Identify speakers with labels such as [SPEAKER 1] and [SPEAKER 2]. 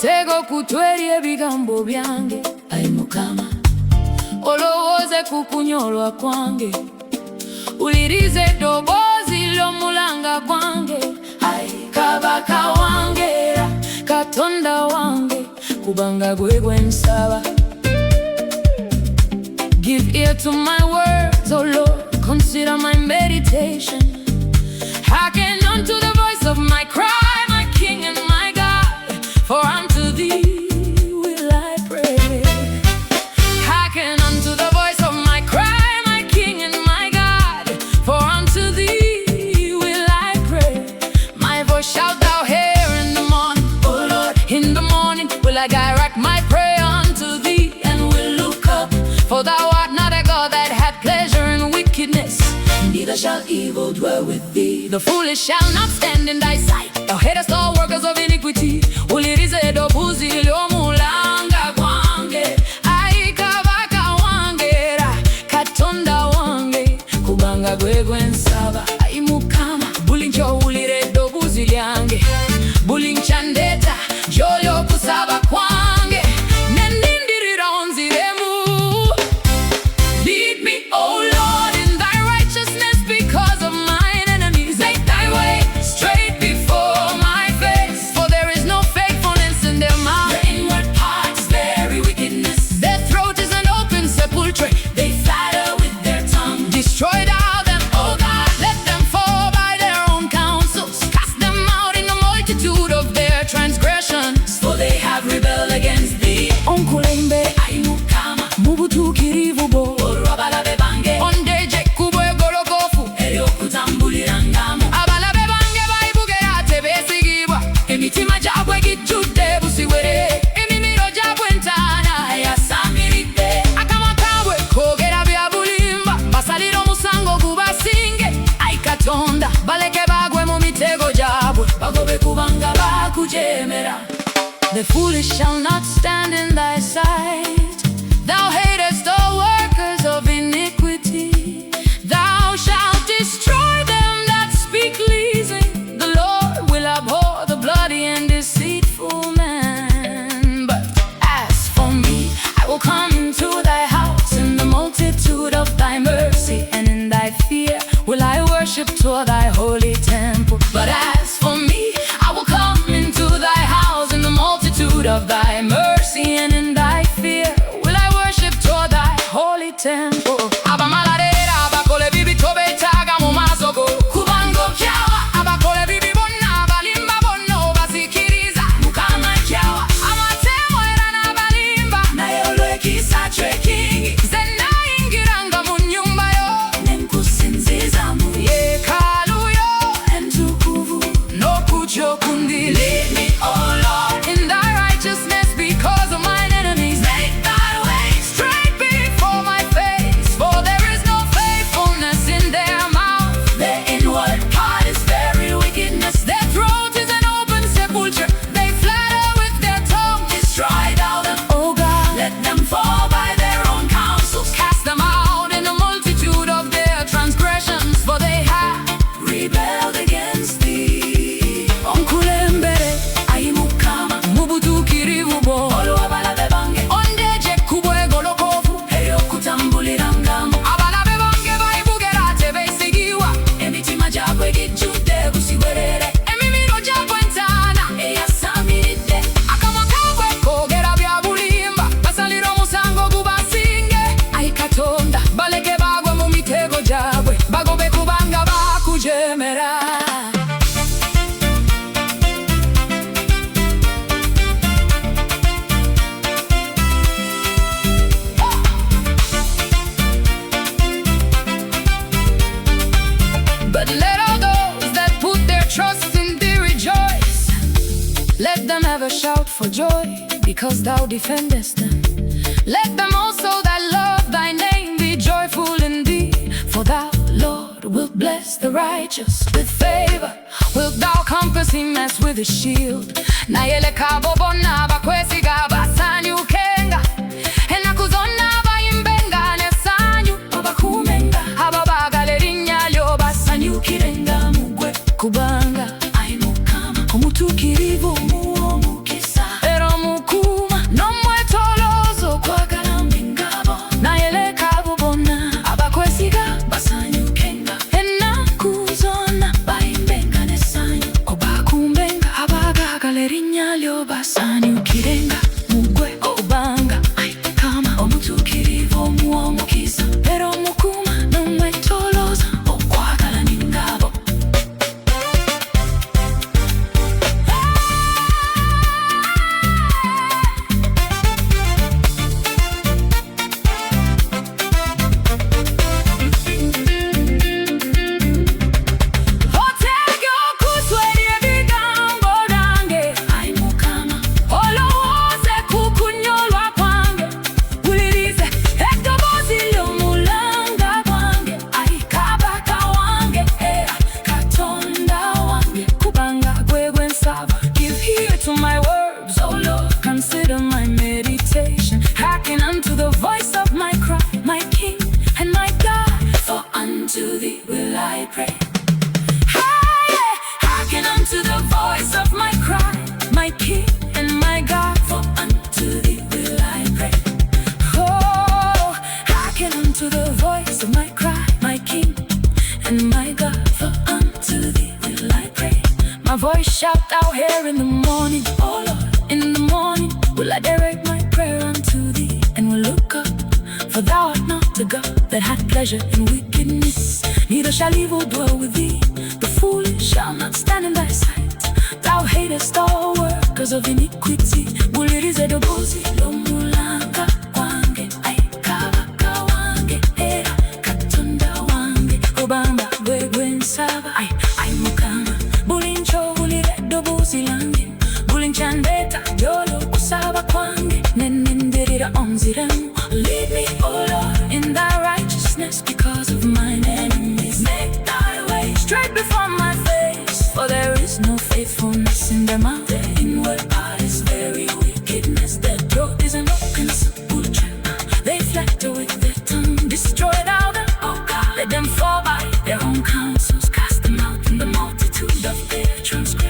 [SPEAKER 1] Tego kutwerie bigambo byange Ayi Mukama olowooze kukunyolwa kwange ulirize eddoboozi ly'omulanga gwange Ayi Kabaka wange Katonda wange kubanga gwe nsaba. Give ear to my words, O Lord, consider my meditation. Hearken unto the voice of my cry, my King and my God, for unto thee will I pray. Hearken unto the voice of my cry, my King and my God, for unto thee will I pray. My voice shalt thou hear in the morning, O Lord, in the morning will I direct my prayer unto thee, and will look up, for thou art not a God that hath pleasure in wickedness, neither shall evil dwell with thee. The foolish shall not stand in thy sight. Thou hatest all workers of iniquity. Ulirize eddoboozi ly'omulanga gwange Ayi Kabaka wange Katonda wange kubanga gwe nsaba. Ayi Mukama buli nkyowulira eddoboozi lyange, buli nkyandeeta gy'oli okusaba kwange, ne nnindirira onziremu. Lead me, O Lord, in thy righteousness because of mine enemies. Make thy way straight before my face, for there is no faithfulness in their mouth. Their inward part is very wickedness. Their throat is an open sepulchre. They flatter with their tongue. Destroy thou them, O God. Let them fall by their own counsels. Cast them out in the multitude of their transgressions, for they have rebelled against thee. Onkulembere, Ayi Mukama, mubutuukirivu bwo olw'abalabe bange. Ondeje ekkubo eggolokofu ery'okutambulirangamu. Abalabe bange bayibugera tebeesigibwa, emitima gyabwe gijjudde busiwere, emimiro gyabwe ntaana yasaamiridde. Akamwa kaabwe koogera bya bulimba, basalira omusango gubasinge. Ayi Katonda baleke bagwe mu mitego gyabwe, bagobe kubanga bakujeemera. The foolish shall not stand in thy sight. Thou hatest all workers of iniquity. Thou shalt destroy them that speak pleasing. The Lord will abhor the bloody and deceitful man. But as for me, I will come into thy house in the multitude of thy mercy, and in thy fear will I worship toward thy holy temple. But as for me, I will come into thy house in the multitude of thy mercy, and in thy fear will I worship toward thy holy temple. Abamaladera abakole bibi tobetaaga mu maaso go, kubanga okyawa abakole bibi bonna abalimba bonna obazikiriza. Mukama akyawa amatemo era n'abalimba, naye olw'ekisa kyo ekingi nze nayingiranga mu nnyumba yo ne nkusinziza mu yeekaalu yo entukuvu n'okutya okundi. Lead me, O Lord, in thy righteousness because of mine enemies. Make thy way straight before my face, for there is no faithfulness in their mouth. Their inward part is very wickedness. Their throat is an open sepulchre. They flatter with their tongue. Destroy thou them, O God. Let them fall by their own counsels. Cast them out in the multitude of their transgressions, for they have rebelled against thee. Onkulembere, Ayi Mukama, mubutuukirivu bwo olw'abalabe bange. Ondeje ekkubo eggolokofu ery'okutambulirangamu. Abalabe bange bayibugera tebeesigibwa, emitima gyabwe gijjudde busiwerere, emimiro gyabwe ntaana eyasaamiridde. Akamwa kaabwe koogera bya bulimba, basalira omusango gubasinge. Ayi Katonda baleke bagwe mu mitego gyabwe, bagobe kubanga bakujeemera. But let all those that put their trust in thee rejoice. Let them ever shout for joy, because thou defendest them. Let them also that love thy name be joyful in thee, for thou, Lord, wilt bless the righteous with favor. Wilt thou compass him as with a shield. Nayele kabo bonna bakwesiga basanyukenga, enaku zonna bayimbenga n'essanyu abakuumenga. Ababagala erinnya lyo basanyukirenga mu ggwe, kubanga Ayi Mukama omutuukirivu muwa omukisa, era erinnya basani ukirenga mugwe obanga Ayi Mukama omutuukirivu omuwa omukisa era omukuma n'omwetolooza okwagala n'engabo. To my words, oh Lord, consider my meditation. Hearken unto the voice of my cry, my King and my God, for unto thee will I pray. Hearken unto the voice of my cry, my King and my God, for unto thee will I pray. Oh, hearken unto the voice of my cry, my King and my God, for unto thee will I pray. My voice shout out here in the morning, oh Lord, in the morning will I direct my prayer unto thee, and will look up, for thou art not a God that hath pleasure in wickedness, neither shall evil dwell with thee. The foolish shall not stand in thy sight. Thou hatest all workers of iniquity. Bulirize dobozi lomulanga wange, Ayi kabaka wange, era katonda wange, obamba gwensaba, Ayi Mukama. Bulincho bulire dobozi lange, bulinchandeta jolo kusaba kwange, nenenderera onziremu. Lead me, O Lord, in thy righteousness because of mine enemies. Make thy way straight before my face, for there is no faithfulness in their mouth.